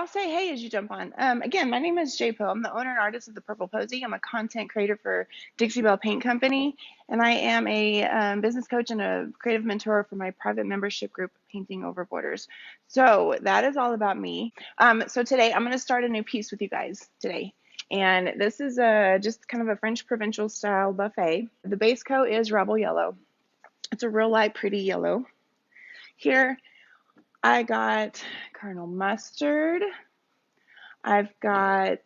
I'll say hey as you jump on. Again, my name is JPO. I'm the owner and artist of the Purple Posy. I'm a content creator for Dixie Belle Paint Company, and I am a business coach and a creative mentor for my private membership group, Painting Over Borders. So that is all about me. So today I'm going to start a new piece with you guys today. And this is just kind of a French provincial style buffet. The base coat is Rebel Yellow. It's a real light, pretty yellow. Here I got Colonel Mustard. I've got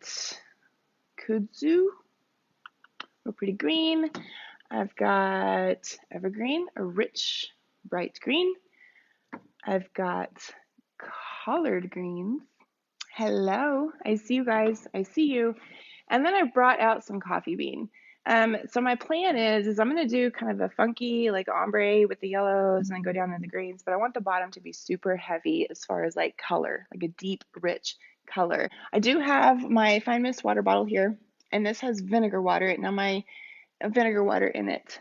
kudzu, real pretty green. I've got evergreen, a rich, bright green. I've got collard greens. Hello, I see you guys. I see you. And then I brought out some coffee bean. So my plan is I'm going to do kind of a funky like ombre with the yellows and then go down to the greens, but I want the bottom to be super heavy as far as like color, like a deep, rich color. I do have my Fine Mist water bottle here, and this has vinegar water. Now my vinegar water in it.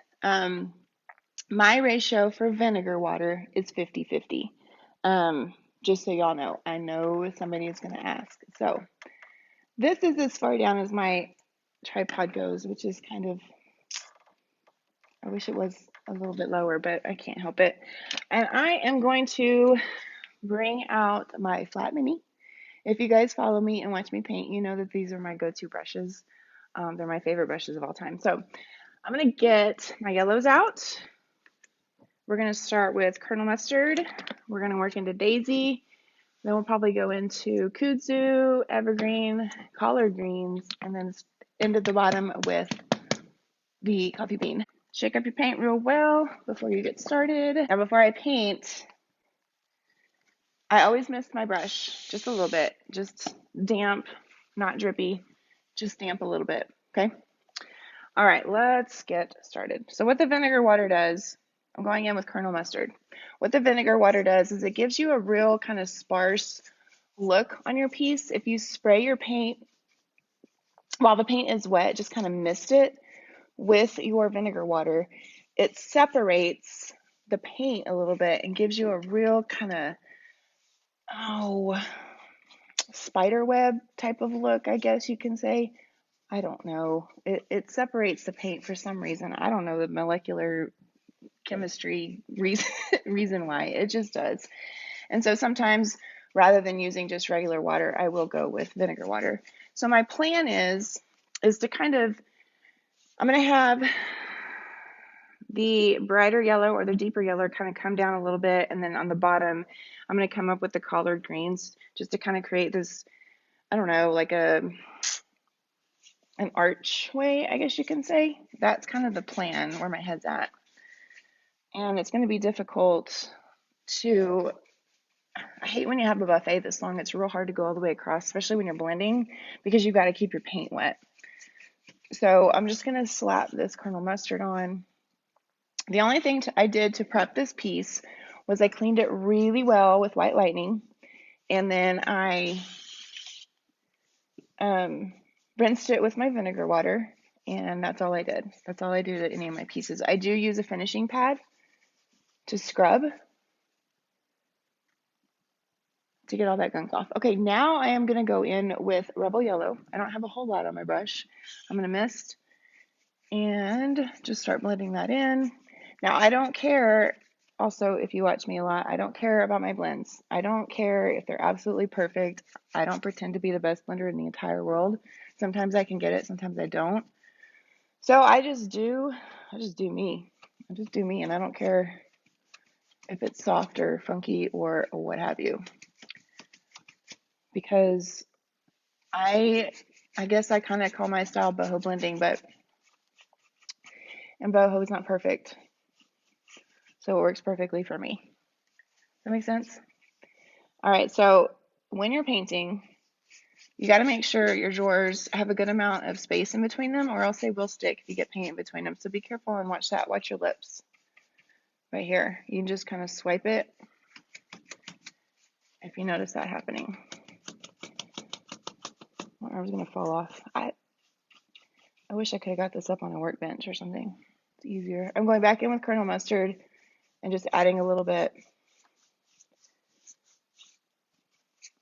My ratio for vinegar water is 50-50. Just so y'all know, I know somebody is going to ask. So this is as far down as my tripod goes, which is kind of, I wish it was a little bit lower, but I can't help it. And I am going to bring out my flat mini. If you guys follow me and watch me paint, you know that these are my go-to brushes. They're my favorite brushes of all time. So I'm going to get my yellows out. We're going to start with Colonel Mustard. We're going to work into Daisy. Then we'll probably go into kudzu, evergreen, collard greens, and then end at the bottom with the coffee bean. Shake up your paint real well before you get started. Now before I paint, I always mist my brush just a little bit, just damp, not drippy, just damp a little bit, okay? All right, let's get started. So what the vinegar water does, I'm going in with Colonel Mustard. What the vinegar water does is it gives you a real kind of sparse look on your piece. If you spray your paint while the paint is wet, just kind of mist it with your vinegar water, it separates the paint a little bit and gives you a real kind of, spider web type of look, I guess you can say. I don't know. It separates the paint for some reason. I don't know the molecular chemistry reason why. It just does. And so sometimes rather than using just regular water, I will go with vinegar water. So my plan is to kind of, I'm going to have the brighter yellow or the deeper yellow kind of come down a little bit, and then on the bottom I'm going to come up with the collard greens just to kind of create this, I don't know, like an archway, I guess you can say. That's kind of the plan where my head's at. And it's going to be difficult to, I hate when you have a buffet this long. It's real hard to go all the way across, especially when you're blending, because you've got to keep your paint wet. So I'm just going to slap this Colonel Mustard on. The only thing I did to prep this piece was I cleaned it really well with White Lightning, and then I rinsed it with my vinegar water, and that's all I did. That's all I do to any of my pieces. I do use a finishing pad to scrub to get all that gunk off. Okay, now I am going to go in with Rebel Yellow. I don't have a whole lot on my brush. I'm going to mist and just start blending that in. Now, I don't care, also, if you watch me a lot, I don't care about my blends. I don't care if they're absolutely perfect. I don't pretend to be the best blender in the entire world. Sometimes I can get it, sometimes I don't. So I just do me. I just do me, and I don't care if it's soft or funky or what have you. Because I guess I kind of call my style boho blending, and boho is not perfect. So it works perfectly for me. Does that make sense? All right, so when you're painting, you got to make sure your drawers have a good amount of space in between them, or else they will stick if you get paint in between them. So be careful and watch that. Watch your lips. Right here. You can just kind of swipe it if you notice that happening. My arm's going to fall off. I wish I could have got this up on a workbench or something. It's easier. I'm going back in with Colonel Mustard and just adding a little bit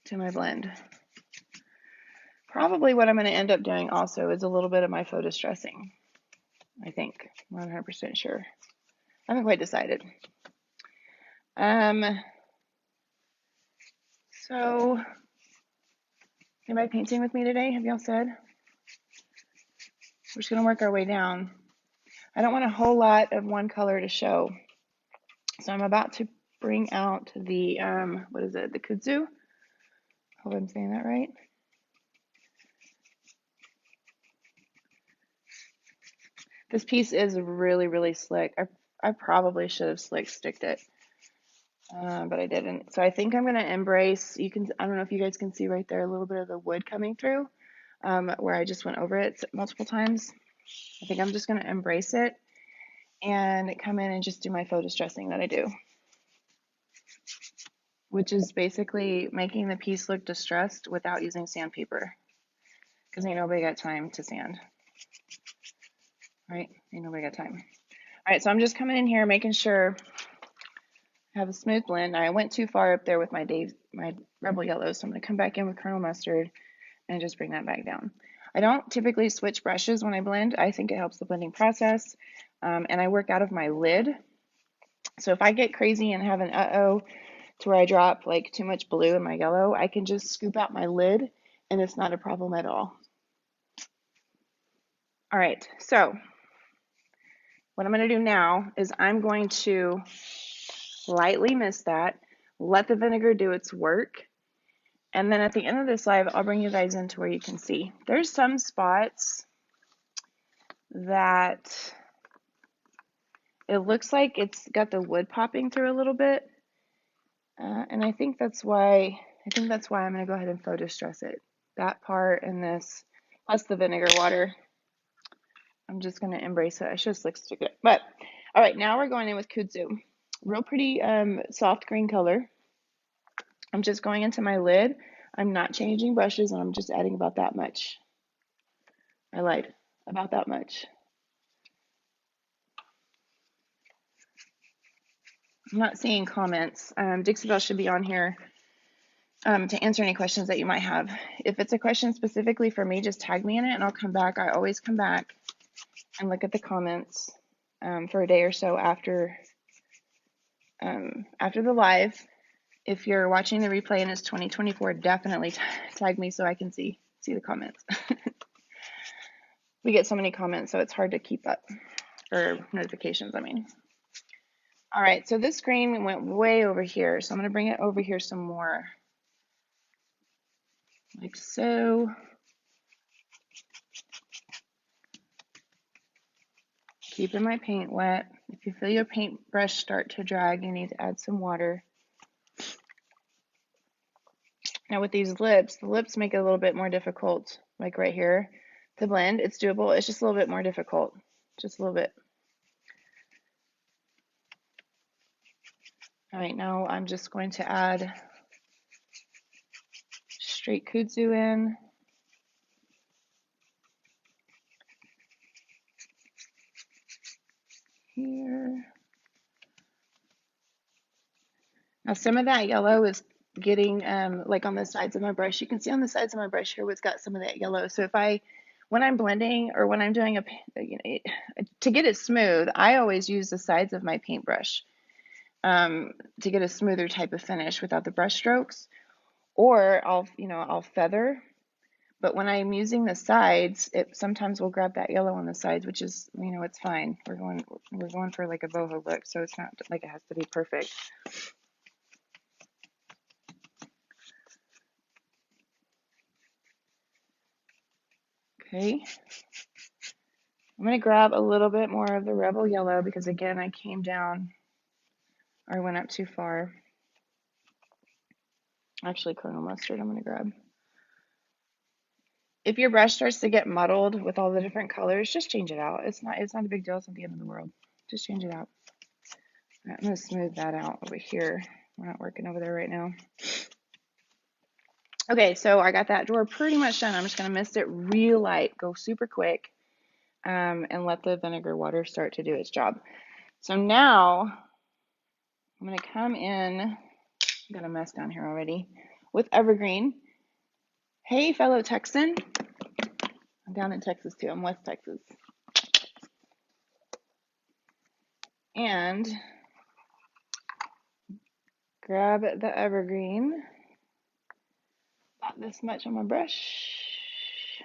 to my blend. Probably what I'm going to end up doing also is a little bit of my photo distressing. I think. I'm not 100% sure. I haven't quite decided. So, anybody painting with me today? Have y'all said? We're just going to work our way down. I don't want a whole lot of one color to show. So I'm about to bring out the, what is it? The kudzu? Hope I'm saying that right. This piece is really, really slick. I probably should have slick sticked it, but I didn't. So I think I'm going to embrace, I don't know if you guys can see right there, a little bit of the wood coming through, where I just went over it multiple times. I think I'm just going to embrace it and come in and just do my photo distressing that I do, which is basically making the piece look distressed without using sandpaper, because ain't nobody got time to sand, right? Ain't nobody got time. All right, so I'm just coming in here making sure I have a smooth blend. I went too far up there with my Rebel Yellow, so I'm going to come back in with Colonel Mustard and just bring that back down. I don't typically switch brushes when I blend. I think it helps the blending process, and I work out of my lid. So if I get crazy and have an uh-oh to where I drop like too much blue in my yellow, I can just scoop out my lid and it's not a problem at all. All right, so what I'm going to do now is I'm going to lightly mist that, let the vinegar do its work, and then at the end of this live, I'll bring you guys into where you can see. There's some spots that it looks like it's got the wood popping through a little bit, and I think that's why I'm going to go ahead and photo distress it. That part and this, plus the vinegar water. I'm just going to embrace it. I should have slick stick it. But, all right, now we're going in with kudzu. Real pretty soft green color. I'm just going into my lid. I'm not changing brushes, and I'm just adding about that much. I lied. About that much. I'm not seeing comments. Dixie Belle should be on here to answer any questions that you might have. If it's a question specifically for me, just tag me in it, and I'll come back. I always come back and look at the comments for a day or so after the live. If you're watching the replay and it's 2024, definitely tag me so I can see the comments. We get so many comments, so it's hard to keep up, or notifications, I mean. All right, so this green went way over here, so I'm going to bring it over here some more, like so. Keeping my paint wet. If you feel your paintbrush start to drag, you need to add some water. Now with these lips, the lips make it a little bit more difficult, like right here, to blend. It's doable. It's just a little bit more difficult, just a little bit. All right, now I'm just going to add straight kudzu in. Here. Now some of that yellow is getting like on the sides of my brush. You can see on the sides of my brush here what's got some of that yellow. So when I'm blending or when I'm doing to get it smooth, I always use the sides of my paintbrush to get a smoother type of finish without the brush strokes. Or I'll feather. But when I'm using the sides, it sometimes will grab that yellow on the sides, which is, it's fine. We're going for like a boho look, so it's not like it has to be perfect. Okay. I'm going to grab a little bit more of the Rebel Yellow because, again, I came down or went up too far. Actually, Colonel Mustard I'm going to grab. If your brush starts to get muddled with all the different colors, just change it out. It's not a big deal. It's not the end of the world. Just change it out. All right, I'm going to smooth that out over here. We're not working over there right now. Okay, so I got that drawer pretty much done. I'm just going to mist it real light, go super quick, and let the vinegar water start to do its job. So now I'm going to come in, I've got a mess down here already, with Evergreen. Hey, fellow Texan. I'm down in Texas too. I'm West Texas. And grab the evergreen. About this much on my brush.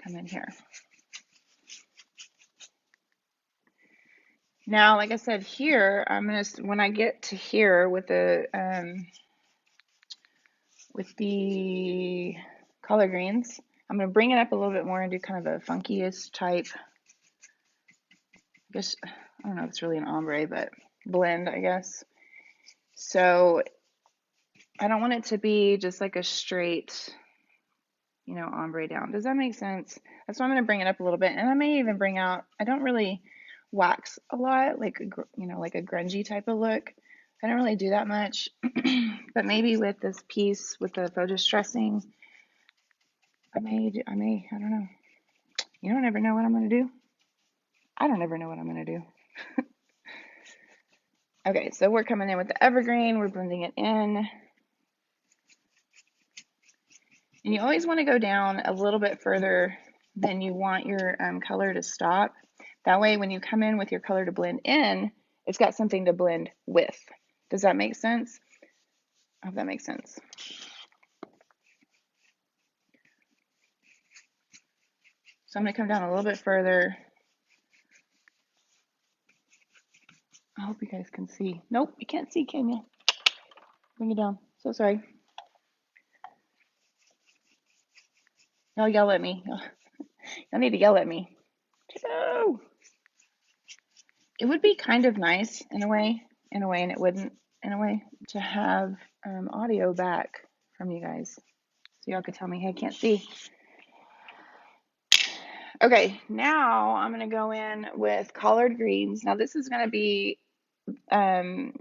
Come in here. Now, like I said, here I'm gonna, when I get to here with the color greens, I'm gonna bring it up a little bit more and do kind of a funkiest type. I guess I don't know if it's really an ombre, but blend, I guess. So I don't want it to be just like a straight, you know, ombre down. Does that make sense? That's why I'm going to bring it up a little bit. And I may even bring out, I don't really wax a lot, like, you know, like a grungy type of look. I don't really do that much. But maybe with this piece, with the photo distressing, I don't know. You don't ever know what I'm going to do. I don't ever know what I'm going to do. Okay, so we're coming in with the evergreen. We're blending it in. And you always want to go down a little bit further than you want your color to stop. That way, when you come in with your color to blend in, it's got something to blend with. Does that make sense? I hope that makes sense. So I'm going to come down a little bit further. I hope you guys can see. Nope, you can't see, can you? Bring it down. So sorry. Y'all yell at me. Y'all need to yell at me. No. It would be kind of nice in a way, and it wouldn't in a way, to have audio back from you guys. So y'all could tell me, hey, I can't see. Okay, now I'm going to go in with collard greens. Now this is going to be kind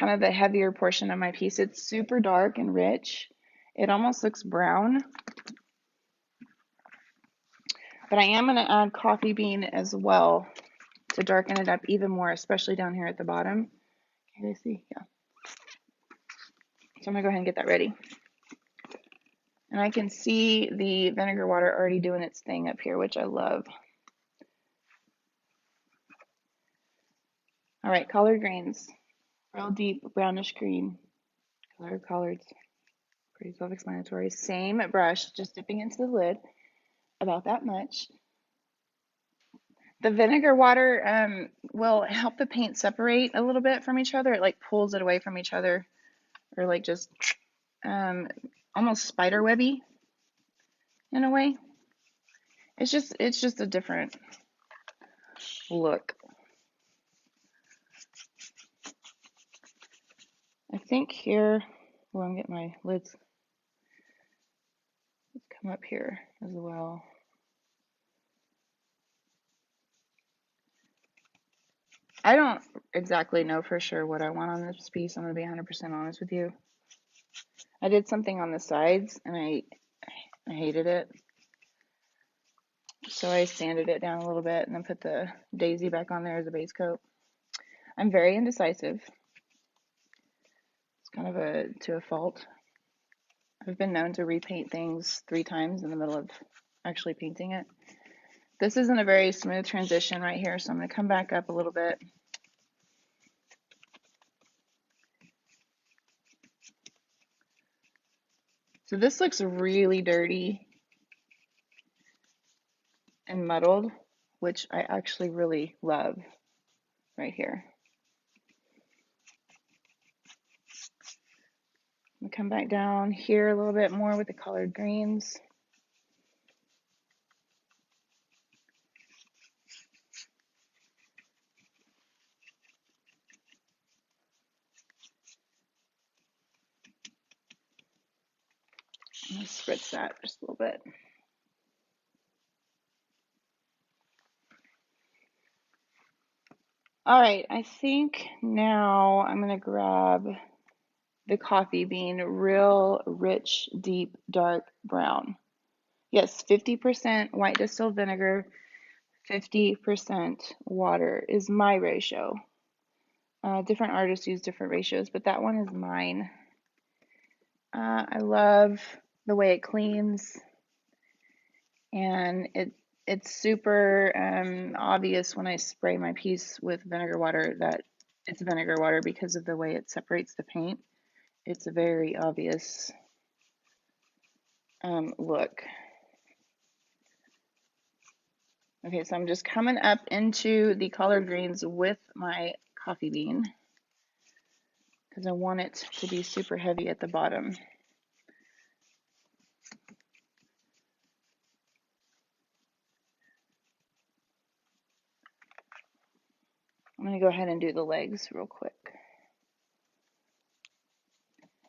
of the heavier portion of my piece. It's super dark and rich. It almost looks brown. But I am going to add coffee bean as well to darken it up even more, especially down here at the bottom. Can you see? Yeah. So I'm going to go ahead and get that ready. And I can see the vinegar water already doing its thing up here, which I love. All right, collard greens. Real deep brownish green. Collards. Pretty self-explanatory. Same brush, just dipping into the lid. About that much. The vinegar water will help the paint separate a little bit from each other. It like pulls it away from each other, or like just almost spider webby in a way. It's just a different look. I think here, well, I'm getting my lids. Let's come up here as well. I don't exactly know for sure what I want on this piece. I'm going to be 100% honest with you. I did something on the sides and I hated it. So I sanded it down a little bit and then put the daisy back on there as a base coat. I'm very indecisive. It's kind of to a fault. I've been known to repaint things 3 times in the middle of actually painting it. This isn't a very smooth transition right here, so I'm going to come back up a little bit. So this looks really dirty and muddled, which I actually really love right here. I'm going to come back down here a little bit more with the colored greens. I'm going to spritz that just a little bit. All right, I think now I'm going to grab the coffee bean, real rich, deep, dark brown. Yes, 50% white distilled vinegar, 50% water is my ratio. Different artists use different ratios, but that one is mine. I love the way it cleans, and it's super obvious when I spray my piece with vinegar water that it's vinegar water because of the way it separates the paint. It's a very obvious look. Okay, so I'm just coming up into the collard greens with my coffee bean because I want it to be super heavy at the bottom. I'm going to go ahead and do the legs real quick.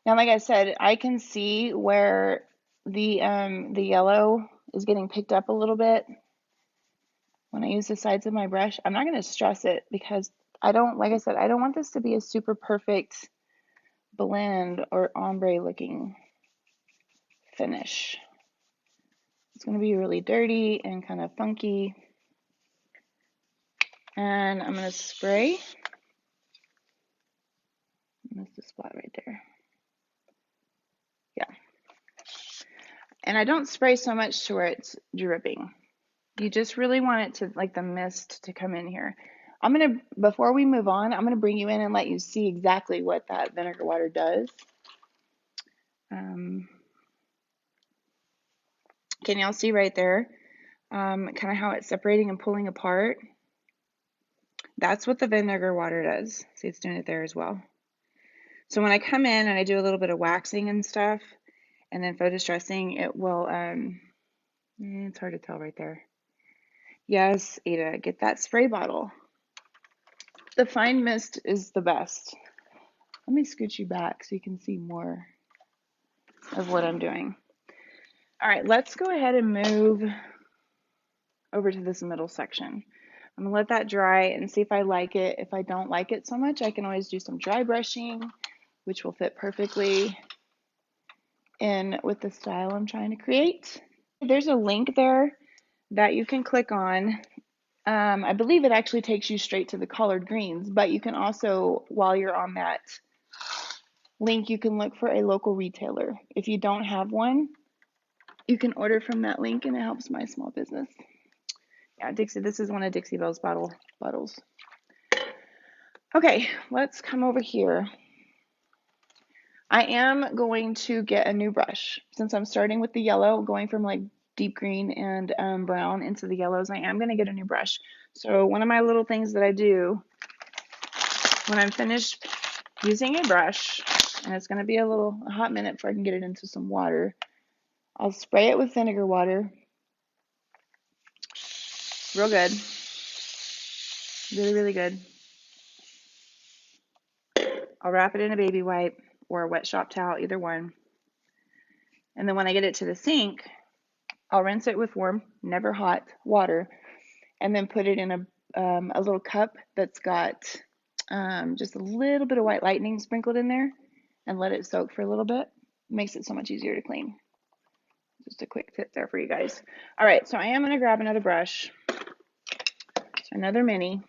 Now, like I said, I can see where the yellow is getting picked up a little bit when I use the sides of my brush. I'm not going to stress it because I don't, like I said, I don't want this to be a super perfect blend or ombre looking finish. It's going to be really dirty and kind of funky. And I'm going to spray. That's the spot right there. Yeah. And I don't spray so much to where it's dripping. You just really want it to, like the mist to come in here. Before we move on, I'm going to bring you in and let you see exactly what that vinegar water does. Can y'all see right there? Kind of how it's separating and pulling apart. That's what the vinegar water does. See, it's doing it there as well. So when I come in and I do a little bit of waxing and stuff, and then photo stressing, it will, it's hard to tell right there. Yes, Ada, get that spray bottle. The fine mist is the best. Let me scoot you back so you can see more of what I'm doing. All right, let's go ahead and move over to this middle section. I'm gonna let that dry and see if I like it. If I don't like it so much, I can always do some dry brushing, which will fit perfectly in with the style I'm trying to create. There's a link there that you can click on. I believe it actually takes you straight to the collard greens, but you can also, while you're on that link, you can look for a local retailer. If you don't have one, you can order from that link and it helps my small business. Yeah, Dixie, this is one of Dixie Belle's bottles. Okay, let's come over here. I am going to get a new brush. Since I'm starting with the yellow, going from like deep green and brown into the yellows, I am going to get a new brush. So one of my little things that I do when I'm finished using a brush, and it's going to be a hot minute before I can get it into some water, I'll spray it with vinegar water. Real good. Really, really good. I'll wrap it in a baby wipe or a wet shop towel, either one. And then when I get it to the sink, I'll rinse it with warm, never hot water, and then put it in a little cup that's got just a little bit of white lightning sprinkled in there and let it soak for a little bit. It makes it so much easier to clean. Just a quick tip there for you guys. All right, so I am going to grab another brush, another mini.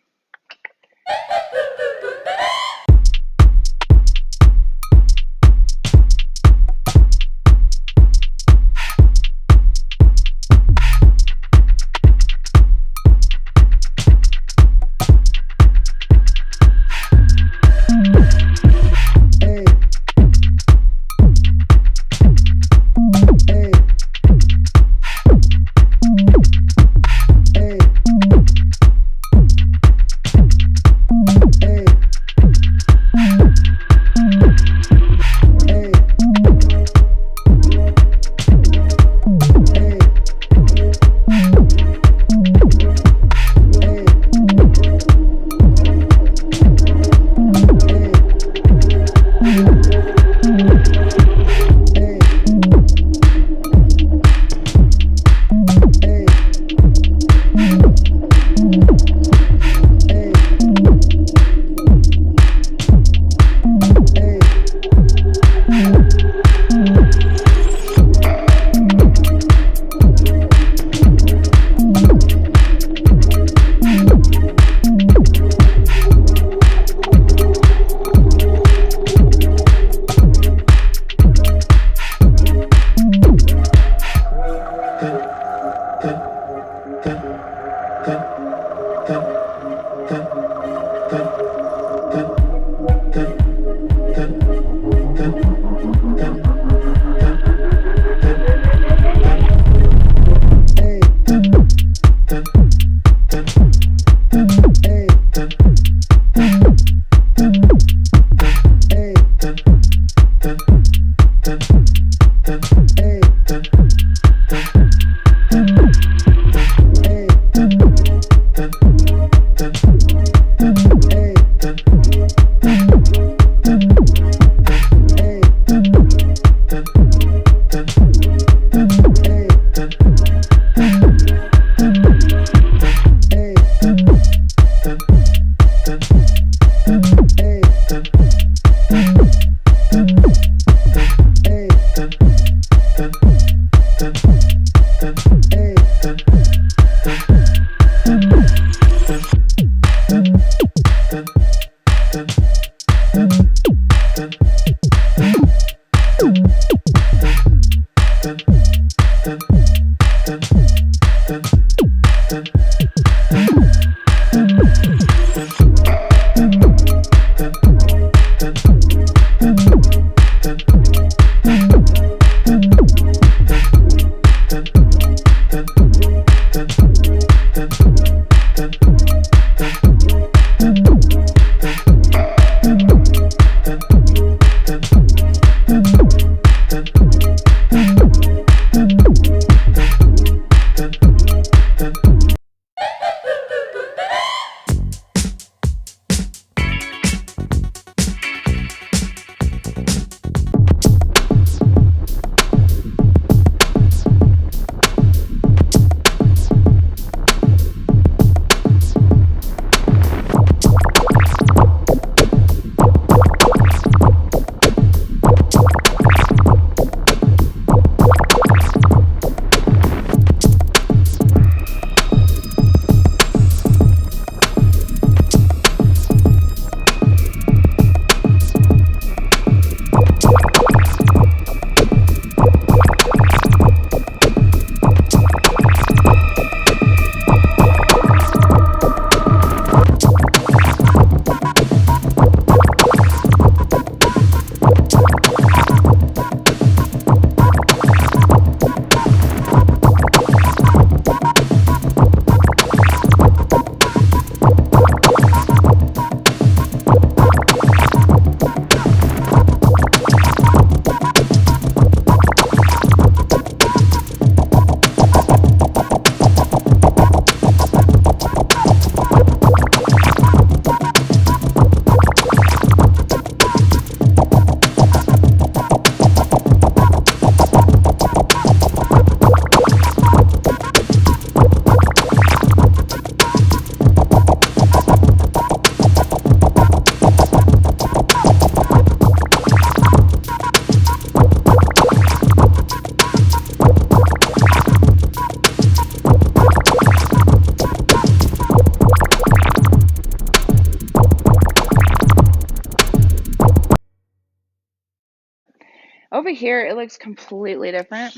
Over here, it looks completely different.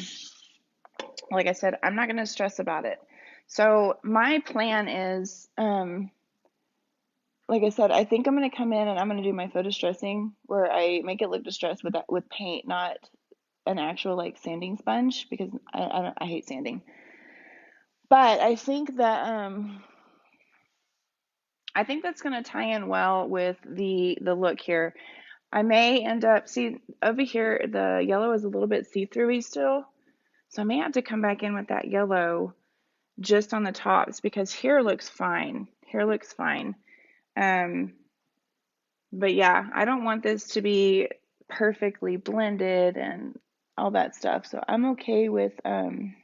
Like I said, I'm not going to stress about it. So my plan is, like I said, I think I'm going to come in and I'm going to do my photo distressing where I make it look distressed with paint, not an actual like sanding sponge, because I hate sanding. But I think that's going to tie in well with the look here. I may end up, see over here, the yellow is a little bit see-through-y still. So I may have to come back in with that yellow just on the tops, because here looks fine. Here looks fine. But yeah, I don't want this to be perfectly blended and all that stuff. So I'm okay with the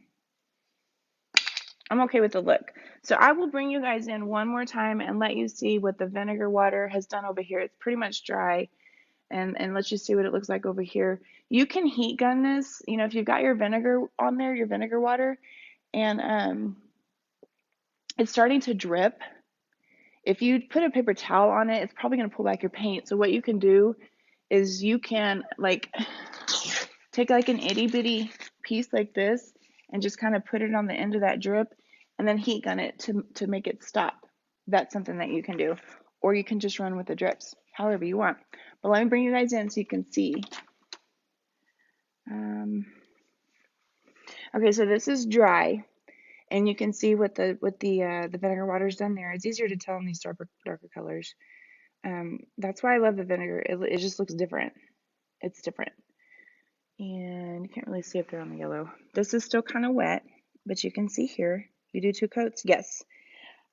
look. So I will bring you guys in one more time and let you see what the vinegar water has done over here. It's pretty much dry, and let you see what it looks like over here. You can heat gun this, you know, if you've got your vinegar on there, your vinegar water, and it's starting to drip. If you put a paper towel on it, it's probably going to pull back your paint. So what you can do is you can like take like an itty bitty piece like this and just kind of put it on the end of that drip and then heat gun it to make it stop. that's something that you can do. Or you can just run with the drips, however you want. But let me bring you guys in so you can see. Okay, so this is dry, and you can see what the vinegar water's done there. It's easier to tell in these darker colors. That's why I love the vinegar. It just looks different. It's different. And you can't really see up there on the yellow. This is still kind of wet, but you can see here. You do 2 coats? Yes.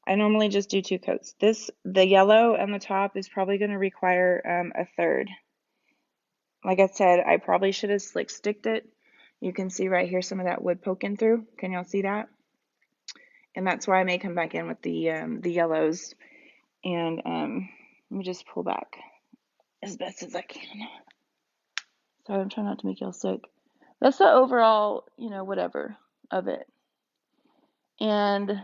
I normally just do 2 coats. The yellow on the top is probably going to require a third. Like I said, I probably should have slick sticked it. You can see right here some of that wood poking through. Can y'all see that? And that's why I may come back in with the yellows. And let me just pull back as best as I can. Sorry, I'm trying not to make y'all sick. That's the overall, whatever of it. And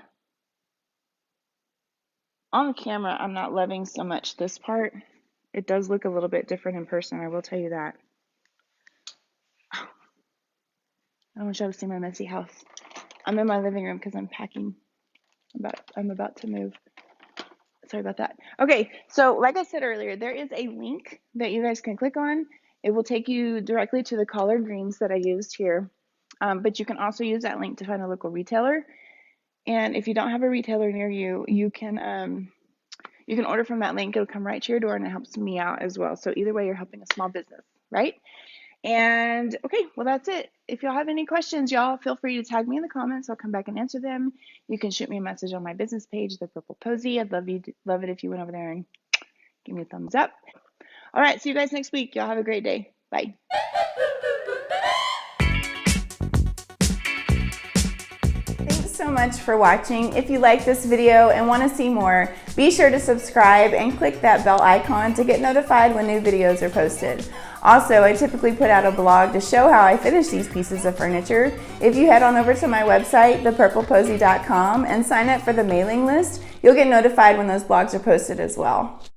on camera, I'm not loving so much this part. It does look a little bit different in person, I will tell you that. I want y'all to see my messy house. I'm in my living room because I'm packing. I'm about to move. Sorry about that. Okay, so like I said earlier, there is a link that you guys can click on. It will take you directly to the collard greens that I used here. But you can also use that link to find a local retailer. And if you don't have a retailer near you, you can order from that link. It'll come right to your door, and it helps me out as well. So either way, you're helping a small business, right? And okay, well, that's it. If y'all have any questions, y'all feel free to tag me in the comments. I'll come back and answer them. You can shoot me a message on my business page, The Purple Posy. I'd love it if you went over there and give me a thumbs up. All right, see you guys next week. Y'all have a great day. Bye. Thanks so much for watching. If you like this video and want to see more, be sure to subscribe and click that bell icon to get notified when new videos are posted. Also, I typically put out a blog to show how I finish these pieces of furniture. If you head on over to my website, thepurpleposy.com, and sign up for the mailing list, you'll get notified when those blogs are posted as well.